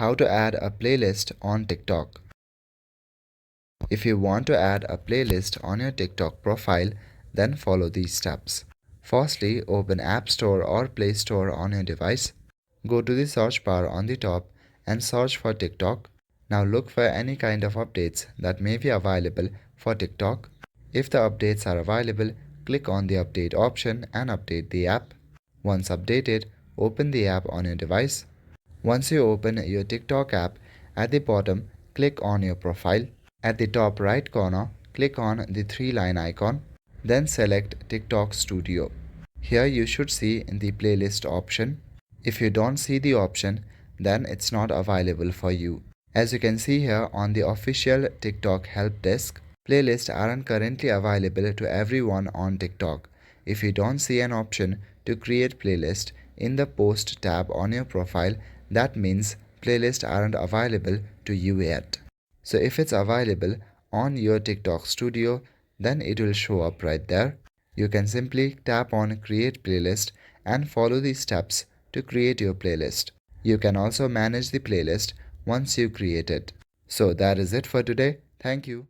How to add a playlist on TikTok. If you want to add a playlist on your TikTok profile, then follow these steps. Firstly, open App Store or Play Store on your device. Go to the search bar on the top and search for TikTok. Now look for any kind of updates that may be available for TikTok. If the updates are available, click on the update option and update the app. Once updated, open the app on your device. Once you open your TikTok app, at the bottom, click on your profile. At the top right corner, click on the three-line icon. Then select TikTok Studio. Here you should see the playlist option. If you don't see the option, then it's not available for you. As you can see here on the official TikTok help desk, playlists aren't currently available to everyone on TikTok. If you don't see an option to create playlist in the post tab on your profile, that means playlists aren't available to you yet. So if it's available on your TikTok Studio, then it will show up right there. You can simply tap on create playlist and follow the steps to create your playlist. You can also manage the playlist once you create it. So that is it for today. Thank you.